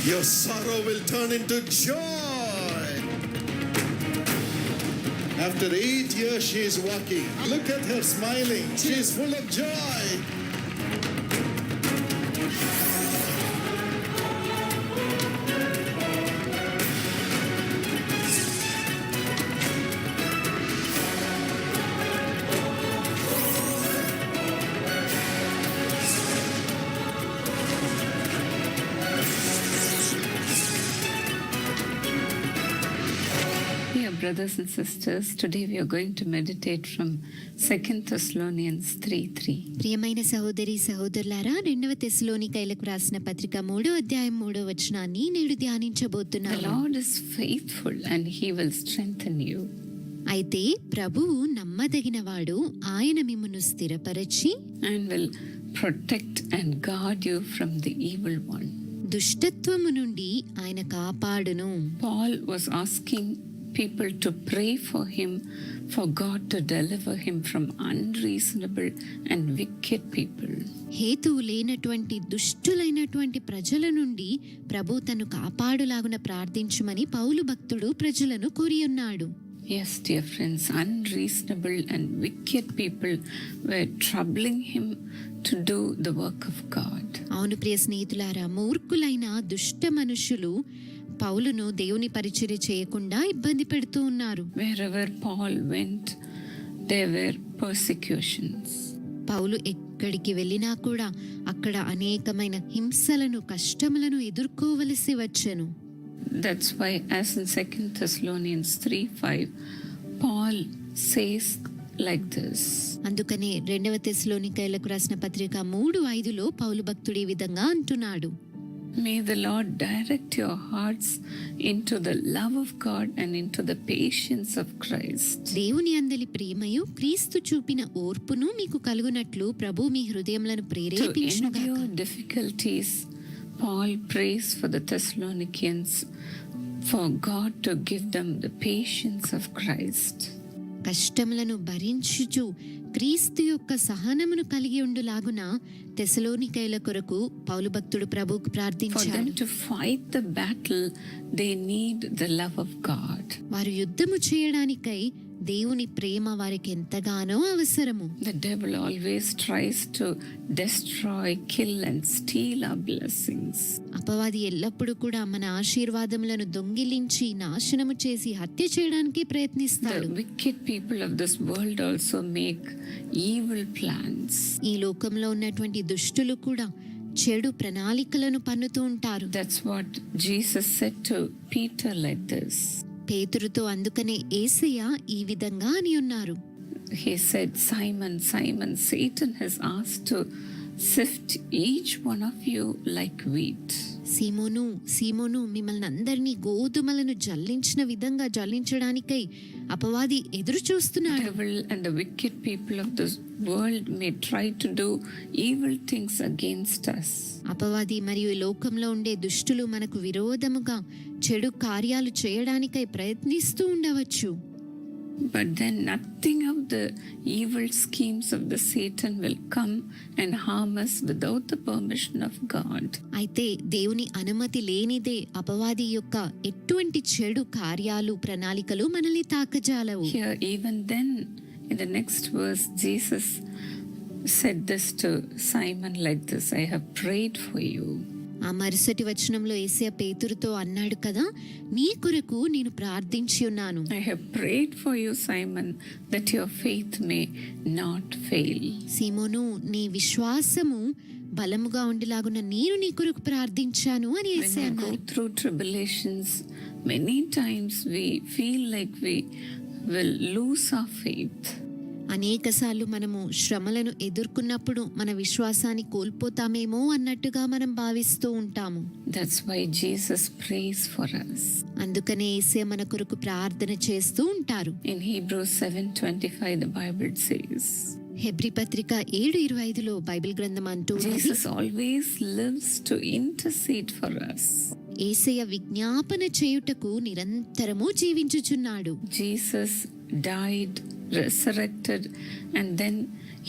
Your sorrow will turn into joy. After 8 years, she is walking. Look at her smiling. She is full of joy. Brothers and sisters, today we are going to meditate from 2 Thessalonians 3:3. ప్రియమైన సహోదరి సహోదరులారా, 2వ తెస్సలోనికైలకు రాసిన పత్రిక 3వ అధ్యాయం 3వ వచనాన్ని నేడు ధ్యానించబోతున్నాను. The Lord is faithful and he will strengthen you. అయితే ప్రభువు నమ్మదగినవాడు, ఆయన మిమ్మును స్థిరపరచి and will protect and guard you from the evil one. దుష్టత్వము నుండి ఆయన కాపాడును. Paul was asking people to pray for him, for God to deliver him from unreasonable and wicked people. హేతువు లేనటువంటి దుష్టులైనటువంటి ప్రజల నుండి ప్రభు తను కాపాడులాగున ప్రార్థించుమని పౌలు భక్తుడు ప్రజలను కోరి ఉన్నాడు. Yes, dear friends, unreasonable and wicked people were troubling him to do the work of God. అవును ప్రియ స్నేహితులారా, మూర్ఖులైన దుష్ట మనుషులు పౌలును దేవుని పరిచర్య చేయకుండా ఇబ్బంది పెడుతూ ఉన్నారు. Wherever Paul went, there were persecutions. పౌలు ఎక్కడికి వెళ్ళినా కూడా అక్కడ అనేకమైన హింసలను, కష్టములను ఎదుర్కోవలసి వచ్చెను. That's why, as in 2 Thessalonians 3:5, Paul says like this. అందుకనే 2వ తెస్సలోనికైలకు రాసిన పత్రిక 3:5లో పౌలు భక్తుడు ఈ విధంగా అంటున్నాడు. May the Lord direct your hearts into the love of God and into the patience of Christ. దేవుని అందలి ప్రేమయు క్రీస్తు చూపిన ఓర్పును మీకు కలుగునట్లు ప్రభు మీ హృదయములను ప్రేరేపించునుగాక. To endure difficulties, Paul prays for the Thessalonians for God to give them the patience of Christ. కష్టములను భరించుచు క్రీస్తు యొక్క సహనమును కలిగి ఉండులాగున తెస్సలోనికైల కొరకు పౌలు భక్తుడు ప్రభువుకు ప్రార్థించాడు. For them to fight the battle, they need the love of God. వారు యుద్ధము చేయడానికై దేవుని ప్రేమ వారికి ఎంతగానో అవసరము. The devil always tries to destroy, kill and steal our blessings. అపవాది ఎల్లప్పుడూ కూడా మన ఆశీర్వాదములను దొంగిలించి నాశనము చేసి హత్య చేయడానికి ప్రయత్నిస్తాడు. The wicked people of this world also make evil plans. ఈ లోకంలో ఉన్నటువంటి దుష్టులు కూడా చెడు ప్రణాళికలను పన్నుతూ ఉంటారు. That's what Jesus said to Peter like this. పేతురుతో అందుకనే యేసయ్య ఈ విధంగా అని ఉన్నారు. He said, Simon, Simon, Satan has asked to sift each one of you like wheat. సీమోను, సీమోను, మిమ్మల్ని అందరినీ గోధుమలను జల్లించిన విధంగా జల్లించడానికై అపవాది ఎదురు చూస్తున్నాడు. The devil and the wicked people of this world may try to do evil things against us. అపవాది మరియు ఈ లోకంలో ఉండే దుష్టులు మనకు విరోధముగా చెడు కార్యాలు చేయడానికై ప్రయత్నిస్తూ ఉండవచ్చు. But then nothing of the evil schemes of the Satan will come and harm us without the permission of God. అయితే దేవుని అనుమతి లేనిదే అపవాది యొక్క ఎటువంటి చెడు కార్యాలు, ప్రణాళికలు మనల్ని తాకజాలవు. Here even then in the next verse Jesus said this to Simon like this, I have prayed for you. ఆ మరుసటి వచనంలో యేసయ్య పేతురుతో అన్నాడు కదా, నీ కొరకు నేను ప్రార్థించి ఉన్నాను. I have prayed for you, Simon, that your faith may not fail. సీమోను, నీ విశ్వాసము బలముగా ఉండేలాగున నేను నీ కొరకు ప్రార్థించాను అని యేసయ్య అన్నారు. When we go through tribulations, many times we feel like we will lose our faith. అనేకసార్లు మనము శ్రమలను ఎదుర్కొన్నప్పుడు మన విశ్వాసాన్ని కోల్పోతామేమో అన్నట్టుగా మనం భావిస్తూ ఉంటాము. That's why Jesus prays for us. అందుకనే యేసయ్య మన కొరకు ప్రార్థన చేస్తూ ఉంటారు. In Hebrews 7:25 the Bible says, Hebrew పత్రిక 7:25లో బైబిల్ గ్రంథం అంటూ Jesus always lives to intercede for us. యేసయ్య విజ్ఞాపన చేయుటకు నిరంతరము జీవించుచున్నాడు. Jesus died, resurrected, and then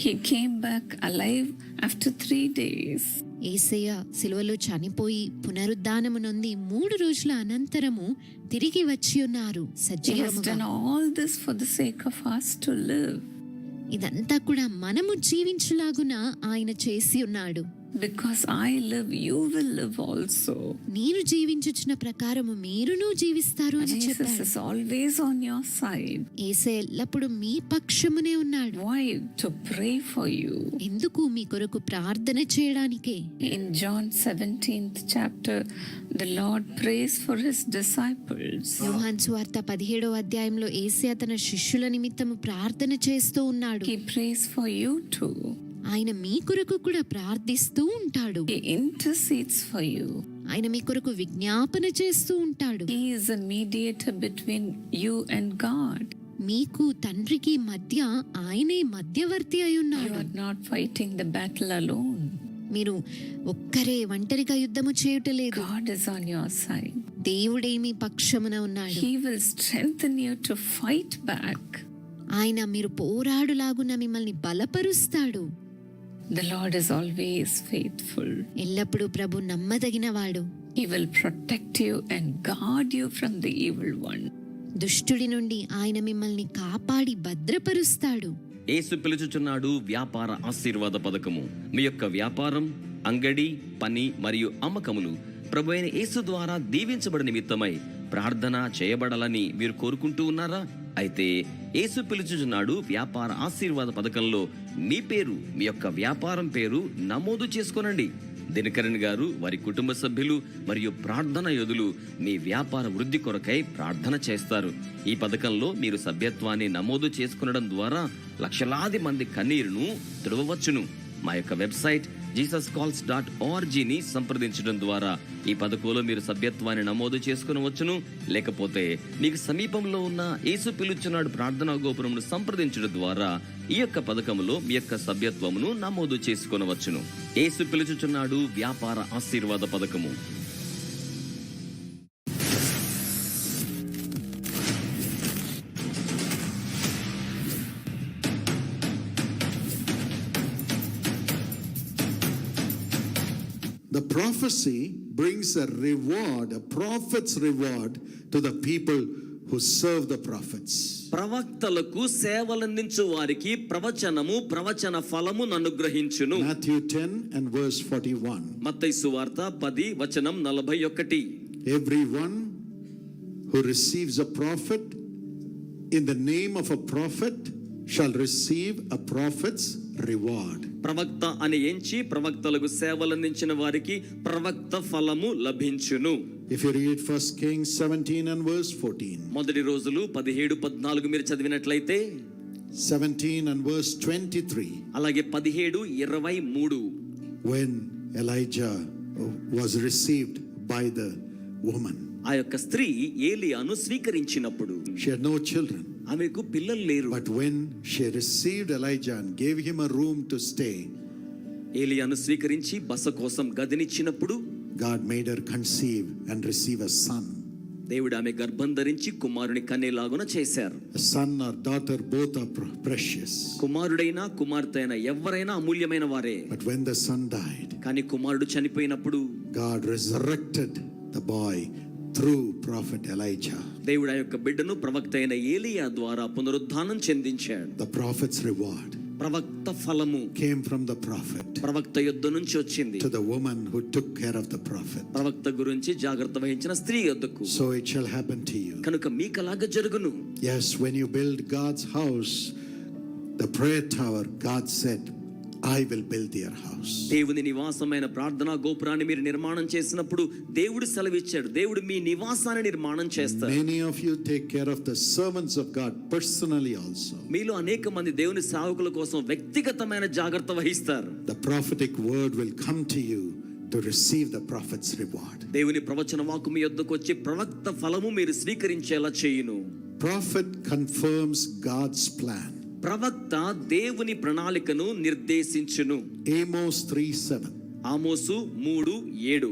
he came back alive after 3 days. యేసయ్య సిలువలో చనిపోయి పునరుద్ధానము నొంది 3 రోజుల అనంతరము తిరిగి వచ్చి ఉన్నారు He has సజీవముగా. done all this for the sake of us to live. ఇదంతా కూడా మనము జీవించులాగున ఆయన చేసి ఉన్నాడు. Because I live, you will live also. నేను జీవించుచున్న ప్రకారము మీరును జీవిస్తారు అని Jesus చెప్పాడు. is always on your side. యేసయ్య ఎల్లప్పుడు మీ పక్షమునే ఉన్నాడు. Why? To pray for you. ఎందుకు? మీ కొరకు ప్రార్థన చేయడానికే. In John 17th chapter, the Lord prays for his disciples. యోహాను సువార్త 17వ అధ్యాయంలో యేసయ్య తన శిష్యుల నిమిత్తము ప్రార్థన చేస్తూ ఉన్నాడు. He prays for you too. ఆయన మీ కొరకు కూడా ప్రార్థిస్తూ ఉంటాడు. He intercedes for you. ఆయన మీ కొరకు విజ్ఞాపన చేస్తూ ఉంటాడు. He is a mediator between you and God. మీకు తండ్రికి మధ్య ఆయనే మధ్యవర్తి అయి You ఉన్నాడు. are not fighting the battle alone. మీరు ఒక్కరే ఒంటరిగా యుద్ధము చేయుటలేదు. God is on your side. దేవుడే మీ పక్షమున ఉన్నాడు. He will strengthen you to fight back. ఆయన మీరు పోరాడులాగున మిమ్మల్ని బలపరుస్తాడు. The Lord is always faithful. ఎల్లప్పుడూ ప్రభు నమ్మదగినవాడు. He will protect you and guard you from the evil one. దుష్టుడి నుండి ఆయన మిమ్మల్ని కాపాడి భద్రపరుస్తాడు. యేసు పిలుచుచున్నాడు వ్యాపార ఆశీర్వాద పథకము. మీ యొక్క వ్యాపారం, అంగడి, పని మరియు అమ్మకములు ప్రభు అయిన యేసు ద్వారా దీవించబడి నిమిత్తమై ప్రార్థన చేయబడాలని మీరు కోరుకుంటూ ఉన్నారా? అయితే యేసు పిలుచుచున్నాడు వ్యాపార ఆశీర్వాద పథకంలో మీ పేరు, మీ యొక్క వ్యాపారం పేరు నమోదు చేసుకోనండి. దినకరణ్ గారు, వారి కుటుంబ సభ్యులు మరియు ప్రార్థన యోధులు మీ వ్యాపార వృద్ధి కొరకై ప్రార్థన చేస్తారు. ఈ పథకంలో మీరు సభ్యత్వాన్ని నమోదు చేసుకునడం ద్వారా లక్షలాది మంది కన్నీరును తుడవవచ్చును. మా యొక్క వెబ్సైట్ jesuscalls.org సంప్రదించడం ద్వారా ఈ పథకంలో మీరు సభ్యత్వాన్ని నమోదు చేసుకునవచ్చును. లేకపోతే మీకు సమీపంలో ఉన్న యేసు పిలుచున్నాడు ప్రార్థనా గోపురమును సంప్రదించడం ద్వారా ఈ యొక్క పథకంలో మీ యొక్క సభ్యత్వమును నమోదు చేసుకునవచ్చును. యేసు పిలుచుచున్నాడు వ్యాపార ఆశీర్వాద పథకము. The prophecy brings a reward, a prophet's reward to the people who serve the prophets. ప్రవక్తలకు సేవలందించు వారికి ప్రవచనము, ప్రవచన ఫలము అనుగ్రహించును. Matthew 10 and verse 41. మత్తయి సువార్త 10 వచనం 41. Everyone who receives a prophet in the name of a prophet shall receive a prophet's reward. ప్రవక్త అని ఎంచి ప్రవక్తలకు సేవలందించిన వారికి ప్రవక్త ఫలము లభించును. If you read 1 Kings 17 and verse 14. మొదటి రోజులు 17-14 మీరు చదివినట్లయితే 17 and verse 23. అలాగే 17-23 When Elijah was received by the woman, ఆ యొక్క స్త్రీ ఏలియాను స్వీకరించినప్పుడు she had no children. ఆమెకు పిల్లలు లేరు. But when she received Elijah and gave him a room to stay, ఏలియాను స్వీకరించి బస కోసం గదినిచ్చినప్పుడు God made her conceive and receive a son. దేవుడు ఆమె గర్భం ధరించి కుమారుని కనేలాగున చేశారు. A son or daughter, both are precious. కుమారుడైనా కుమార్తె అయినా ఎవరైనా అమూల్యమైన వారే. But when the son died, కానీ కుమారుడు చనిపోయినప్పుడు God resurrected the boy through prophet Elijah. దేవుడు ఆ యొక్క బిడ్డను ప్రవక్త అయిన ఏలియా ద్వారా పునరుద్ధానం చెందించాడు. The prophet's reward ప్రవక్త ఫలము came from the prophet ప్రవక్త యొద్ద నుంచి వచ్చింది to the woman who took care of the prophet. ప్రవక్త గురించి జాగ్రత్త వహించిన స్త్రీ యొద్దకు. So it shall happen to you. కనుక మీకు అలాగా జరుగును. Yes, when you build God's house, the prayer tower, God said, I will build their house. దేవుని నివాసమైన ప్రార్థనా గోపురాన్ని మీరు నిర్మాణం చేసినప్పుడు దేవుడు సెలవిచ్చాడు, దేవుడు మీ నివాసాన్ని నిర్మాణం చేస్తారు. Many of you take care of the servants of God personally also. మీలో అనేక మంది దేవుని సేవకుల కోసం వ్యక్తిగతమైన జాగ్రత్త వహిస్తారు. The prophetic word will come to you to receive the prophet's reward. దేవుని ప్రవచన వాక్కు మీ యొద్దకు వచ్చి ప్రవక్త ఫలము మీరు స్వీకరించేలా చేయును. Prophet confirms God's plan. ప్రవక్త దేవుని ప్రణాళికను నిర్దేశించును. Amos 3:7. Amos 3:7.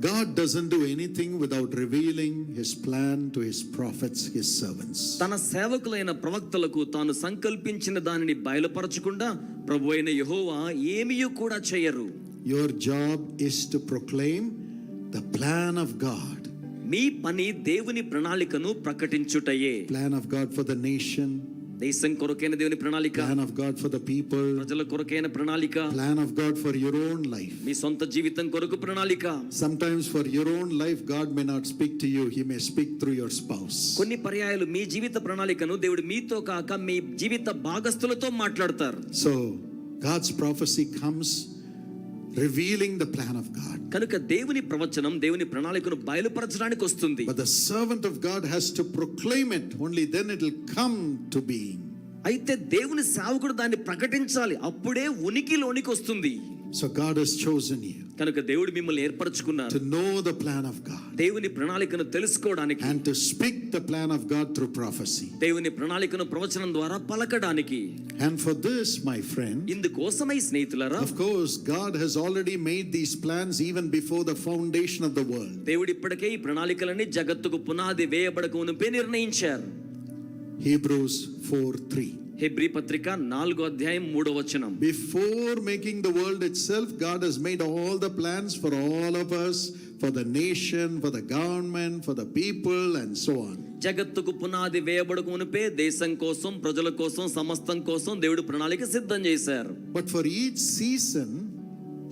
God doesn't do anything without revealing his plan to his prophets, his servants. తన సేవకులైన ప్రవక్తలకు తాను సంకల్పించిన దానిని బయలుపరచకుండా ప్రభువైన యెహోవా ఏమీ కూడా చేయరు. your job is to proclaim the plan of God. మీ పని దేవుని ప్రణాళికను ప్రకటించుటయే. Plan of God for the nation. దేశం కొరకైన దేవుని ప్రణాళిక. Plan of God for the people. ప్రజల కొరకైన ప్రణాళిక. Plan of God for your own life. మీ సొంత జీవితం కొరకు ప్రణాళిక. Sometimes for your own life, God may not speak to you. He may speak through your spouse. కొన్ని పర్యాయాలు మీ జీవిత ప్రణాళికను దేవుడు మీతో కాక మీ జీవిత భాగస్తులతో మాట్లాడతారు. So God's prophecy comes revealing the plan of God. కనుక దేవుని ప్రవచనం దేవుని ప్రణాళికను బయలుపరచడానికి వస్తుంది. But the servant of God has to proclaim it. Only then it will come to being. అయితే దేవుని సేవకుడు దాన్ని ప్రకటించాలి, అప్పుడే ఉనికిలోనికి వస్తుంది. So God has chosen you కనుక దేవుడు మిమ్మల్ని ఏర్పరచుకున్నారు to know the plan of God దేవుని ప్రణాళికను తెలుసుకోవడానికి and to speak the plan of God through prophecy. దేవుని ప్రణాళికను ప్రవచనం ద్వారా పలకడానికి. And for this, my friend, ఇందుకోసమై స్నేహితులారా, of course, God has already made these plans even before the foundation of the world. దేవుడు ఇప్పటికే ఈ ప్రణాళికలన్నీ జగత్తుకు పునాది వేయబడక మునుపే నిర్ణయించారు. Hebrews 4:3. హెబ్రీ పత్రిక 4:3. Before making the world itself, God has made all the plans for all of us, for the nation, for the government, for the people, and so on. జగత్తుకు పునాది వేయబడక మునుపే దేశం కోసం, ప్రజల కోసం, సమస్తం కోసం దేవుడు ప్రణాళిక సిద్ధం చేశారు. But for each season,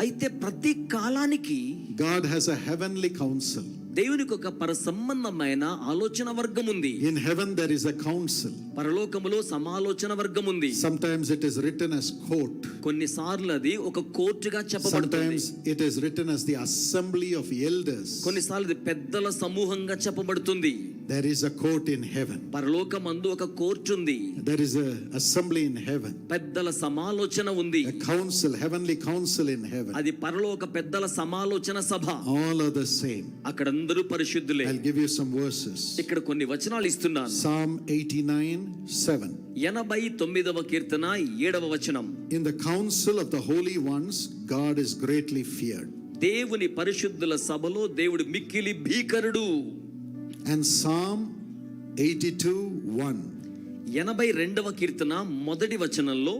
అయితే ప్రతి కాలానికి God has a heavenly council. దేవునికి ఒక పర సంబంధమైన ఆలోచన వర్గం ఉంది. In heaven there is a council. పరలోకములో సమాలోచన వర్గం ఉంది. Sometimes it is written as court. కొన్నిసార్లు అది ఒక కోర్టుగా చెప్పబడుతుంది. Sometimes it is written as the assembly of elders. కొన్నిసార్లు ఇది పెద్దల సమూహంగా చెప్పబడుతుంది. There is a court in heaven. పరలోకమందు ఒక కోర్టు ఉంది. There is a assembly in heaven. పెద్దల సమాలోచన ఉంది. A council, heavenly council in heaven. అది పరలోక పెద్దల సమాలోచన సభ. All are the same. అక్కడ అందరూ పరిశుద్ధులే. I'll give you some verses. ఇక్కడ కొన్ని వచనాలు ఇస్తున్నాను. Psalm 89:7. 89వ కీర్తన 7వ వచనం. In the council of the holy ones, God is greatly feared. దేవుని పరిశుద్ధుల సభలో దేవుడు మిక్కిలి భీకరుడు. And Psalm 82:1. 82వ కీర్తన 1వ వచనంలో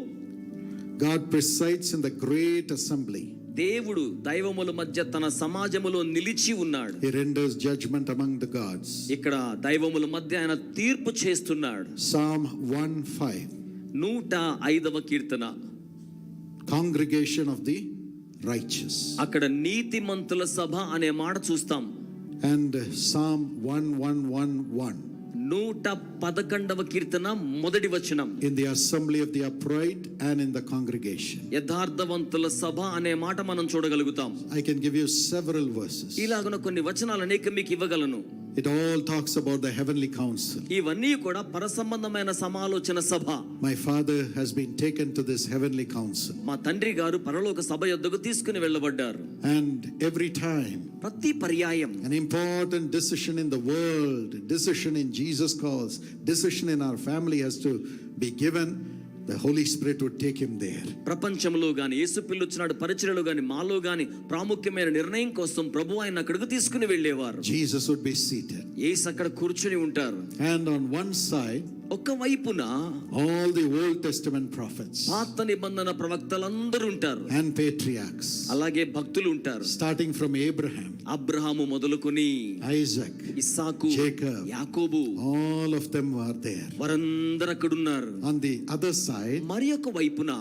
God presides in the great assembly. దేవుడు దైవముల మధ్య తన సమాజములో నిలిచి ఉన్నాడు. He renders judgment among the gods. ఇక్కడ దైవముల మధ్య ఆయన తీర్పు చేస్తున్నాడు. Psalm 1:5. 105వ Keerthana. Congregation of the righteous. అక్కడ నీతిమంతుల సభ అనే మాట చూస్తాం. And Psalm 111:1. 111వ కీర్తన 1వ వచనం. In the assembly of the upright and in the congregation. యథార్థవంతుల సభ అనే మాట మనం చూడగలుగుతాం. I can give you several verses. ఇలాగున కొన్ని వచనాలు అనేక మీకు ఇవ్వగలను. It all talks about the heavenly council. ఇవన్నీ కూడా పరసంబంధమైన సమాలోచన సభ. My father has been taken to this heavenly council. మా తండ్రి గారు పరలోక సభ యొద్దకు తీసుకుని వెళ్ళబడ్డారు. And every time ప్రతి పర్యాయం an important decision in the world, decision in Jesus' cause, decision in our family has to be given, the Holy Spirit would take him there. ప్రపంచంలో గాని, యేసు పిలుచున్నాడు పరిచర్యలో గాని, మాలో గాని ప్రాముఖ్యమైన నిర్ణయం కోసం ప్రభు ఆయన అక్కడికి తీసుకుని వెళ్ళేవారు. Jesus would be seated. యేసు అక్కడ కూర్చుని ఉంటారు. And on one side, ఒక వైపున all the Old Testament prophets పాత నిబంధన ప్రవక్తలందరూ ఉంటారు. and patriarchs, అలాగే భక్తులు ఉంటారు. starting from Abraham, అబ్రహాము మొదలుకొని Isaac, ఇస్సాకు, Jacob, యాకోబు, all of them are there. వారందరూ అక్కడ ఉన్నారు. On the other side, మరి ఒక వైపున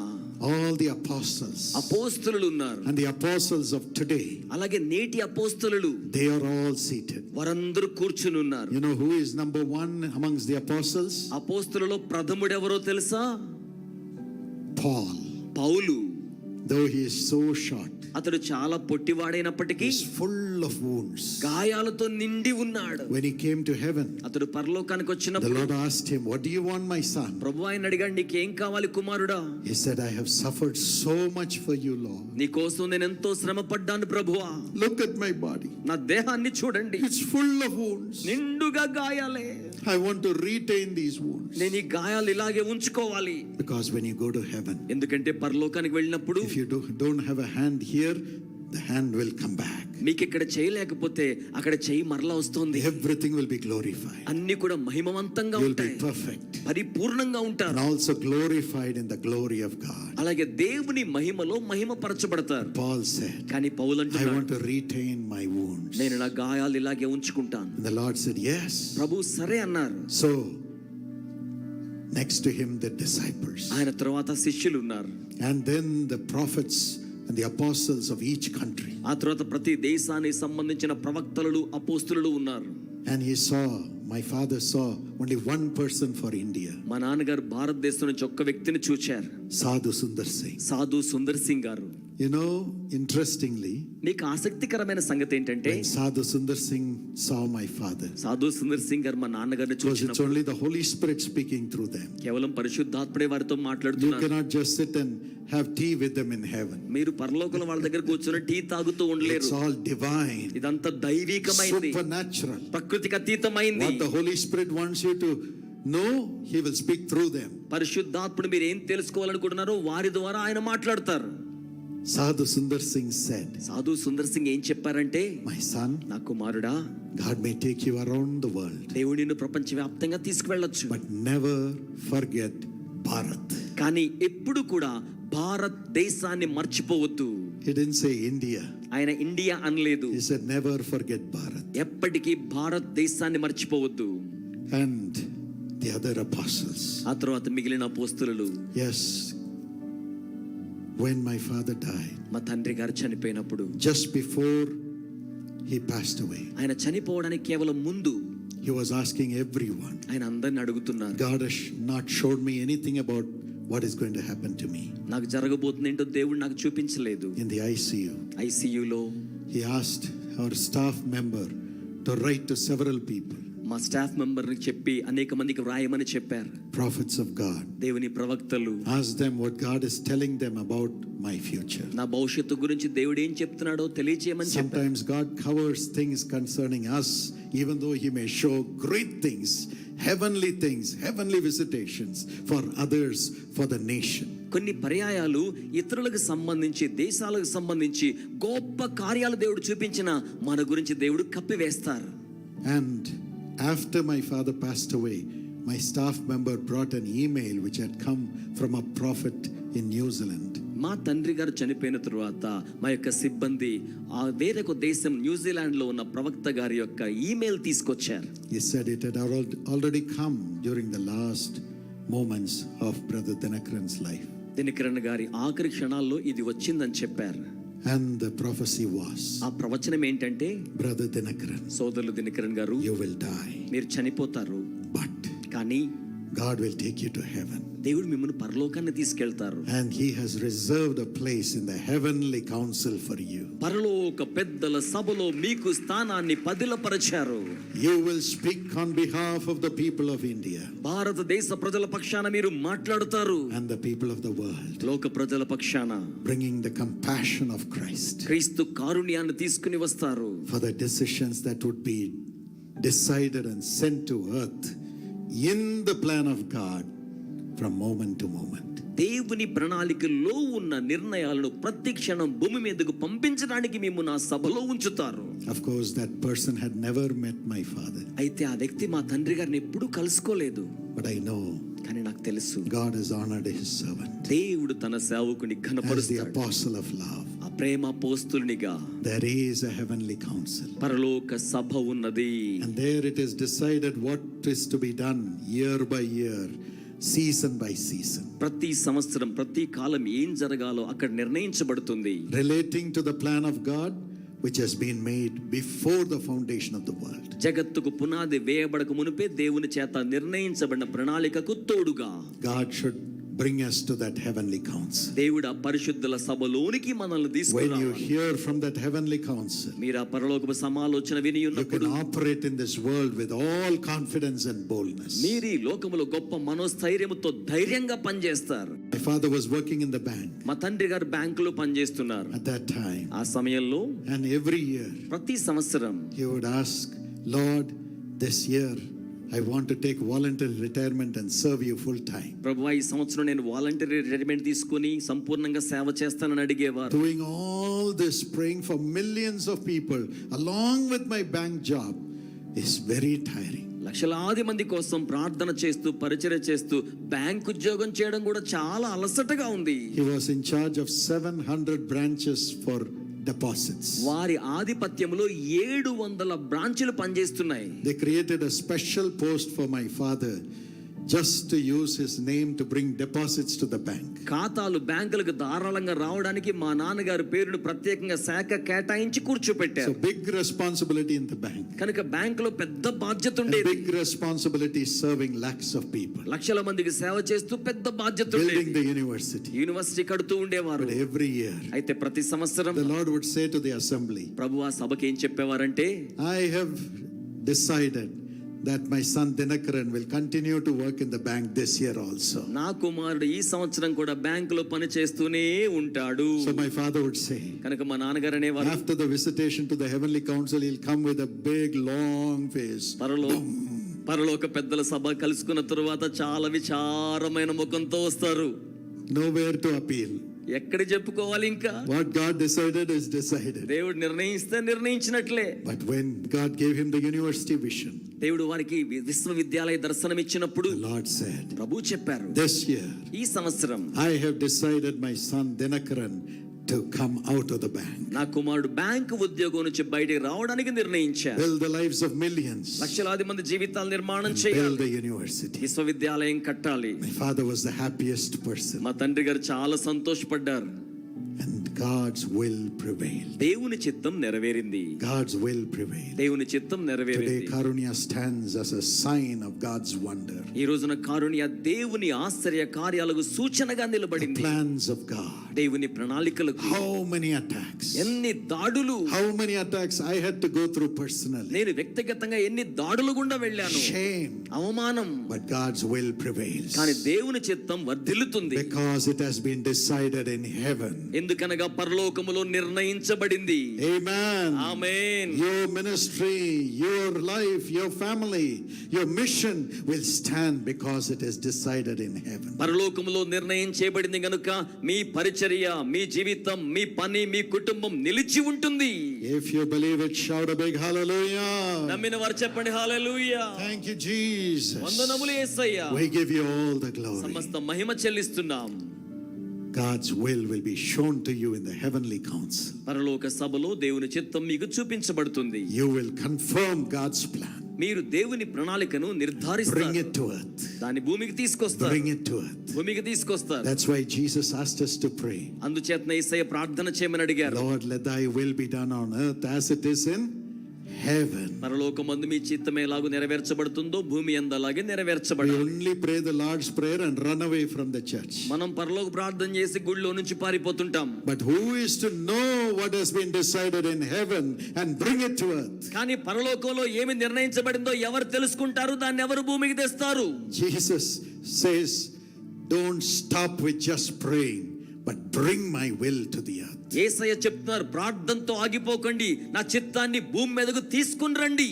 all the apostles అపోస్తలులు ఉన్నారు. and the apostles of today, అలాగే నేటి అపోస్తలులు they are all seated. వారందరూ కూర్చుని ఉన్నారు. You know who is number one amongst the apostles? అపోస్తలులో ప్రథముడు ఎవరో తెలుసా? Paul. Paul. Though he is so short, అతడు చాలా పొట్టివాడైనప్పటికీ he is full of wounds. గాయాలతో నిండి ఉన్నాడు. When he came to heaven, అతడు పరలోకానికి the వచ్చినప్పుడు Lord asked him, "What do you want, my son?" ప్రభు ఆయన అడిగాడు, నీకేం కావాలి కుమారుడా? He said, "I have suffered so much for you, Lord. నీ కోసం నేను ఎంతో శ్రమ పడ్డాను ప్రభువా. Look at my body. నా దేహాన్ని చూడండి, It's full of wounds. నిండుగా గాయాలే. I want to retain these wounds." నేను ఈ గాయాలు ఇలాగే ఉంచుకోవాలి. Because when you go to heaven, ఎందుకంటే పరలోకానికి వెళ్ళినప్పుడు if you don't have a hand here, the hand will come back. మీకు ఇక్కడ చేయలేకపోతే అక్కడ చెయ్యి మరలా వస్తుంది. Everything will be glorified. అన్ని కూడా మహిమవంతంగా You will ఉంటాయి, be perfect. పరిపూర్ణంగా And ఉంటారు. also glorified in the glory of God. అలాగే దేవుని మహిమలో మహిమపరచబడతారు. Paul said, కానీ పౌలు I అంటున్నాడు, want to retain my wounds. నేను నా గాయాలు ఇలాగే ఉంచుకుంటాను. And the Lord said, yes. ప్రభు సరే అన్నారు. So, next to him, the disciples. ఆయన తర్వాత శిష్యులు ఉన్నారు. And then the prophets and the apostles of each country. ఆ తర్వాత ప్రతి దేశానికి సంబంధించిన ప్రవక్తలు అపోస్తులు ఉన్నారు. And he saw, my father saw only one person for India. మా నాన్నగారు భారతదేశం నుంచి ఒక్క వ్యక్తిని చూచారు, Sadhu Sundar Singh. సాధు సుందర్ సింగ్ గారు. You know, interestingly, మీకు ఆసక్తికరమైన సంగతి ఏంటంటే, when Sadhu Sundar Singh saw my father, సాధు సుందర్ సింగ్ గారు మా నాన్నగారిని because it's చూసినప్పుడు only the Holy Spirit speaking through them. కేవలం పరిశుద్ధాత్ముడే వారితో You మాట్లాడుతున్నారు. cannot just sit and have tea with them in heaven. మీరు పరలోకంలో వాళ్ళ దగ్గర కూర్చొని టీ తాగుతూ ఉండలేరు. It's all divine, ఇదంతా దైవికమైంది, supernatural. ప్రకృతికి అతీతమైంది. What the Holy Spirit wants you to know, He will speak through them. పరిశుద్ధాత్ముడు మీరు ఏం తెలుసుకోవాలనుకుంటున్నారో వారి ద్వారా ఆయన మాట్లాడతారు. Sadhu Sundar Singh said, సాధు సుందర్ సింగ్ ఏం చెప్పారంటే, my son, నా కుమారుడా, God may take you around the world, దేవుడు నిన్ను ప్రపంచవ్యాప్తంగా తీసుకువెళ్ళొచ్చు, but never forget Bharat. కానీ ఎప్పుడు కూడా భారత్ దేశాన్ని మర్చిపోవద్దు. He didn't say India. ఆయన ఇండియా అనలేదు. He said, never forget Bharat. ఎప్పటికీ భారత్ దేశాన్ని మర్చిపోవద్దు. And the other apostles. ఆ తర్వాత మిగిలిన అపోస్తలులు, Yes, when my father died, మా తండ్రి గారు చనిపోయినప్పుడు, just before he passed away, ఆయన చనిపోవడానికి కేవలం ముందు he was asking everyone, ఆయన అందరిని అడుగుతున్నారు, God has not showed me anything about what is going to happen to me. నాకు జరగబోతుంది ఏంటో దేవుడు నాకు చూపించలేదు. In the ICU, ఐసీయూలో he asked our staff member to write to several people, మా స్టాఫ్ మెంబర్ని చెప్పి అనేక మందికి వ్రాయమని చెప్పారు. prophets of God. దేవుని ప్రవక్తలు, Ask them what God is telling them about my future. నా భవిష్యత్తు గురించి దేవుడు ఏం చెప్తున్నాడో తెలియజేయమని చెప్పారు. Sometimes God covers things concerning us, even though He may show great things, heavenly visitations for others, for the nation. కొన్ని పర్యాయాలు ఇతరులకు సంబంధించి, దేశాలకు సంబంధించి గొప్ప కార్యాలు దేవుడు చూపించిన మన గురించి దేవుడు కప్పివేస్తారు. And after my father passed away, my staff member brought an email which had come from a prophet in New Zealand. మా తండ్రి గారు చనిపోయిన తరువాత మా యొక్క సిబ్బంది ఆ వేరొక దేశం న్యూజిలాండ్ లో ఉన్న ప్రవక్త గారి యొక్క ఈమెయిల్ తీసుకొచ్చారు. He said it had already come during the last moments of Brother Dinakaran's life. Dinakaran గారి ఆఖరి క్షణాల్లో ఇది వచ్చిందని చెప్పారు. And the prophecy was, ఆ ప్రవచనం ఏంటంటే, Brother Dinakaran, సోదరులు దినకరన్ గారు, you will die, మీరు చనిపోతారు, but కానీ God will take you to heaven. దేవుడు మిమ్మల్ని పరలోకాన్ని తీసుకెళ్తారు. And He has reserved a place in the heavenly council for you. పరలోక పెద్దల సభలో మీకు స్థానాన్ని పదిలపరిచారు. You will speak on behalf of the people of India భారతదేశ ప్రజల పక్షాన మీరు మాట్లాడుతారు, and the people of the world, లోక ప్రజల పక్షాన bringing the compassion of Christ క్రీస్తు కారుణ్యాన్ని తీసుకుని వస్తారు. for the decisions that would be decided and sent to earth in the plan of God from moment to moment. దేవుని ప్రణాళికలో ఉన్న నిర్ణయాలను ప్రతి క్షణం భూమి మీదకు పంపించడానికి మేము నా సభలో ఉంచుతారు. Of course, that person had never met my father, అయితే ఆ వ్యక్తి మా తండ్రి గారిని ఎప్పుడూ కలుసుకోలేదు. but I know కానీ నాకు తెలుసు, God has honored His servant దేవుడు తన సేవకుని as the ఘనపరుస్తాడు. apostle of love. ఆ ప్రేమ పోస్తునిగా There is a heavenly council, పరలోక సభ ఉన్నది. and there it is decided what is to be done year by year, season by season, ప్రతి సంవత్సరం ప్రతి కాలం ఏం జరగాలో అక్కడ నిర్ణయించబడుతుంది. relating to the plan of God which has been made before the foundation of the world. జగత్తుకు పునాది వేయబడక మునిపే దేవుని చేత నిర్ణయించబడిన ప్రణాళికకు తోడుగా God should bring us to that heavenly council. దేవుడు ఆ పరిశుద్ధుల సభలోనికి మనల్ని When you తీసుకురావాలి. hear from that heavenly council, మీరు ఆ పరలోకపు సమాలోచన విని you ఉన్నప్పుడు can operate in this world with all confidence and boldness. మీరు ఈ లోకములో గొప్ప మనోస్థైర్యముతో ధైర్యంగా పనిచేస్తారు. My father was working in the bank మా తండ్రి గారు బ్యాంకులో పనిచేస్తున్నారు. at that time, ఆ సమయంలో and every year ప్రతి సంవత్సరం he would ask, Lord, this year I want to take voluntary retirement and serve you full time. ప్రభువా ఈ సంవత్సరం నేను వాలంటరీ రిటైర్మెంట్ తీసుకొని సంపూర్ణంగా సేవ చేస్తానని అడిగేవారు. Doing all this, praying for millions of people along with my bank job is very tiring. లక్షలాది మంది కోసం ప్రార్థన చేస్తూ పరిచర్య చేస్తూ బ్యాంక్ ఉద్యోగం చేయడం కూడా చాలా అలసటగా ఉంది. He was in charge of 700 branches for deposits. వారి ఆధిపత్యంలో 700 బ్రాంచులు పనిచేస్తున్నాయి. They created a special post for my father just to use his name to bring deposits to the bank. ఖాతాలు బ్యాంకులకు ధారాళంగా రావడానికి మా నాన్నగారి పేరును ప్రత్యేకంగా శాఖ కేటాయించి కూర్చోపెట్టారు. So big responsibility in the bank. కనుక బ్యాంకులో పెద్ద బాధ్యత And ఉండేది. big responsibility serving lakhs of people. లక్షల మందికి సేవ చేస్తూ పెద్ద బాధ్యత Building ఉండేది. the university. యూనివర్సిటీ కడుతూ ఉండేవారు. But every year అయితే ప్రతి సంవత్సరం the Lord would say to the assembly, ప్రభువా సభకి ఏం చెప్పేవారంటే, I have decided that my son Dinakaran will continue to work in the bank this year also. నా కుమారుడు ఈ సంవత్సరం కూడా బ్యాంకులో పని చేస్తూనే ఉంటాడు. So my father would say, కనుక మా నాన్నగారు అనేవారు, after the visitation to the heavenly council, he'll come with a big long face. పరలోక పెద్దల సభ కలుసుకున్న తరువాత చాలా విచారమైన ముఖంతో వస్తారు. Nowhere to appeal. ఎక్కడ చెప్పుకోవాలి ఇంకా? What God decided is decided. దేవుడు నిర్ణయిస్తే నిర్ణయించినట్లే. But when God gave him the university vision, దేవుడు వారికి విశ్వవిద్యాలయ దర్శనం ఇచ్చినప్పుడు the Lord said, ప్రభు చెప్పారు, this year ఈ సంవత్సరం I have decided my son Dinakaran to come out of the bank. నా కుమారుడు బ్యాంకు ఉద్యోగం నుంచి బయటికి రావడానికి నిర్ణయించారు. Build the lives of millions. లక్షలాది మంది జీవితాలు నిర్మాణం Build చేయాలి. the university. విశ్వవిద్యాలయం కట్టాలి. My father was the happiest person. మా తండ్రి గారు చాలా సంతోషపడ్డారు. And God's will prevailed. దేవుని చిత్తం నెరవేరింది. God's will prevailed. దేవుని చిత్తం Today నెరవేరింది. Karunya stands as a sign of God's wonder. ఈ రోజున కారుణ్య దేవుని ఆశ్చర్య కార్యాలకు సూచనగా The నిలబడింది. plans of God. దేవుని ప్రణాళికలకు How many attacks? ఎన్ని దాడులు, How many attacks I had to go through personally. నేను వ్యక్తిగతంగా ఎన్ని దాడులు గుండా వెళ్ళాను. Shame. అవమానం. But God's will prevails. కానీ దేవుని చిత్తం వర్ధిల్లుతుంది. Because it has been decided in heaven. ఎందుకనగా పరలోకములో నిర్ణయించబడింది. Amen. Amen. Your ministry, your life, your family, your mission will stand because it is decided in heaven. పరలోకములో నిర్ణయం చేయబడింది గనుక మీ పరిచర్య, మీ జీవితం, మీ పని, మీ కుటుంబం నిలిచి ఉంటుంది. If you believe it, shout a big hallelujah. నమ్మిన వారు చెప్పండి హల్లెలూయా. Thank you, Jesus. వందనములు యేసయ్యా. We give you all the glory. సమస్త మహిమ చెల్లిస్తున్నాం. God's will be shown to you in the heavenly council. పరలోక సభలో దేవుని చిత్తం మీకు చూపించబడుతుంది. You will confirm God's plan. మీరు దేవుని ప్రణాళికను Bring నిర్ధారిస్తారు. it to earth. దాన్ని భూమికి తీసుకొస్తారు. Bring it to earth. భూమికి తీసుకొస్తారు. That's why Jesus asked us to pray. అందుచేతన యేసయ్య ప్రార్థన చేయమని అడిగారు. Lord, let thy will be done on earth as it is in heaven. పరలోకమందు మీ చిత్తం ఎలాగూ నెరవేర్చబడుతుందో భూమి యందు అలాగే We నెరవేర్చబడాలి. only pray the Lord's prayer and run away from the church. మనం పరలోక ప్రార్థన చేసి గుళ్ళో నుంచి పారిపోతుంటాం. But who is to know what has been decided in heaven and bring it to earth? కానీ పరలోకంలో ఏమి నిర్ణయించబడిందో ఎవరు తెలుసుకుంటారు? దాన్ని ఎవరు భూమికి తెస్తారు? Jesus says, don't stop with just praying, but bring my will to the earth. యేసయ్య చెప్తున్నారు, ప్రార్థనతో ఆగిపోకండి, నా చిత్తాన్ని భూమి మీదకు తీసుకుని రండి.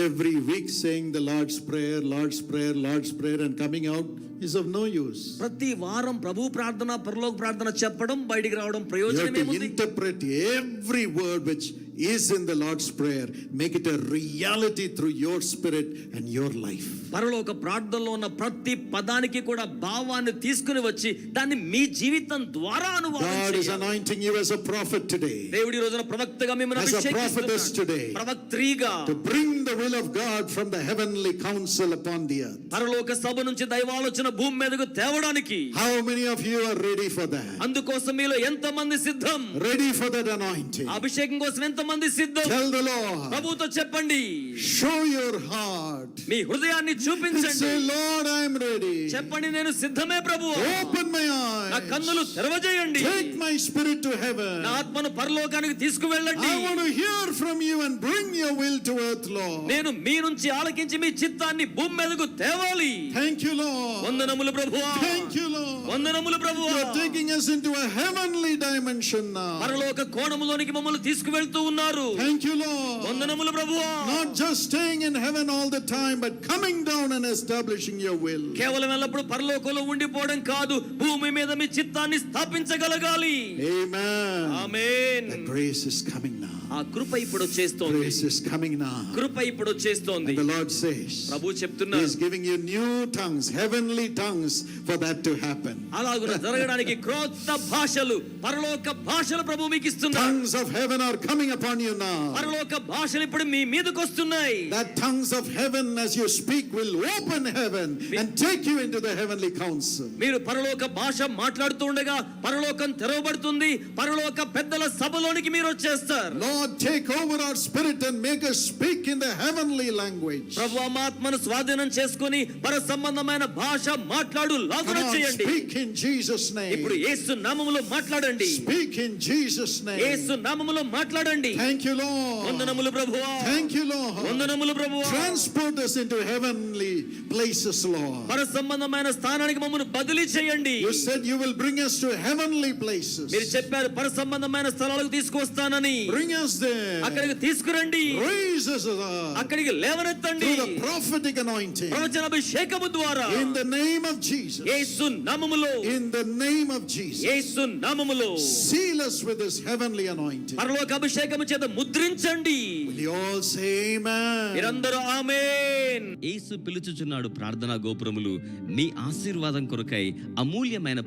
Every week saying the Lord's Prayer, Lord's Prayer, Lord's Prayer and coming out is of no use. ప్రతి వారం ప్రభు ప్రార్థన, పరలోక ప్రార్థన చెప్పడం, బయటికి రావడం You have ప్రయోజనం to ఏముంది? interpret every word which is in the Lord's Prayer, make it a reality through your spirit and your life. పరలోక ప్రార్థనలో ఉన్న ప్రతి పదానికి కూడా భావాన్ని తీసుకుని వచ్చి దాన్ని మీ జీవితం ద్వారా అనువాదం God is చేయాలి. anointing you as a prophet today, దేవుడి ఈ రోజున ప్రవక్తగా మిమ్మల్ని as a prophetess అభిషేకిస్తున్నాడు. today, ప్రవక్త్రిగా to bring the will of God from the heavenly council upon the earth. పరలోక సభ నుంచి దైవాలోచన భూమి మీదకు తేవడానికి. How many of you are ready for that? అందుకోసం మీలో ఎంతమంది సిద్ధం? Ready for that anointing? అభిషేకం కోసం ఎంతమంది సిద్ధం? Tell the Lord, ప్రభుతో చెప్పండి. show your heart. మీ హృదయాన్ని And చూపించండి. say, Lord, I am ready. చెప్పండి, నేను సిద్ధమే ప్రభువా. Open my నా eyes. కన్నులు తెరవజేయండి. Take my spirit to heaven. నా ఆత్మను పరలోకానికి తీసుకువెళ్ళండి. I want to hear from you and bring your will to earth, Lord. నేను మీ నుంచి ఆలకించి మీ చిత్తాన్ని భూమి మీదకు తేవాలి. Thank you, Lord. వందనములు ప్రభువా. Thank you, Lord. వందనములు ప్రభువా. You are taking us into a heavenly dimension now. పరలోక కోణములోనికి మమ్మల్ని తీసుకువెళ్తూ ఉన్నారు. చేస్తున్నారు. Thank you, Lord. వందనములు ప్రభువా. Not just staying in heaven all the time, but coming down and establishing your will. కేవలం ఎల్లప్పుడు పరలోకంలో ఉండిపోవడం కాదు, భూమి మీద మీ చిత్తాన్ని స్థాపించగలగాలి. Amen. Amen. The grace is coming now. ఆ కృప ఇప్పుడు వచ్చేస్తోంది. Grace is coming now. కృప ఇప్పుడు వచ్చేస్తోంది. And the Lord says, Prabhu He చెప్తున్నారు, is giving you new tongues, heavenly tongues, for that to happen. అలాగున జరగడానికి క్రొత్త భాషలు, పరలోక భాషలు ప్రభు మీకు ఇస్తున్నారు. Tongues of heaven are coming upon you now. పరలోక భాషలు ఇప్పుడు మీ మీదకి వస్తున్నాయి. That tongues of heaven, as you speak, will open heaven and take you into the heavenly council. మీరు పరలోక భాష మాట్లాడుతుండగా పరలోకం తెరవబడుతుంది. పరలోక పెద్దల సభలోనికి మీరు వచ్చేస్తారు. Lord, take over our spirit and make us speak in the heavenly language. ప్రభు మా ఆత్మను స్వాధీనం చేసుకొని పర సంబంధమైన భాష మాట్లాడు లాగున Come on, చేయండి. speak in Jesus' ఇప్పుడు name. యేసు నామములో మాట్లాడండి. Speak in Jesus' Yesu name. నామములో మాట్లాడండి. Thank you, Lord. వందనములు ప్రభువా. Thank you, Lord. వందనములు ప్రభువా. Transport us into heavenly places, Lord. పర సంబంధమైన స్థానానికి మమ్మల్ని బదిలీ చేయండి. You said you will bring us to heavenly places. మీరు చెప్పారు పర సంబంధమైన స్థలాలకు తీసుకొస్తానని. Bring us there. అక్కడికి తీసుకురండి. Raise us up అక్కడికి లేవనెత్తండి. through the prophetic anointing. ప్రవచన అభిషేకము ద్వారా. In the name of Jesus. యేసు నామములో. In the name of Jesus. యేసు నామములో. Seal us with this heavenly anointing. పరలోక అభిషేకము చేత ముద్రించండి. Will you all say amen? మీరందరూ ఆమేన్. యేసు పిలుచుచున్నాడు ప్రార్థనా గోపురములు మీ ఆశీర్వాదం కొరకై అమూల్యమైన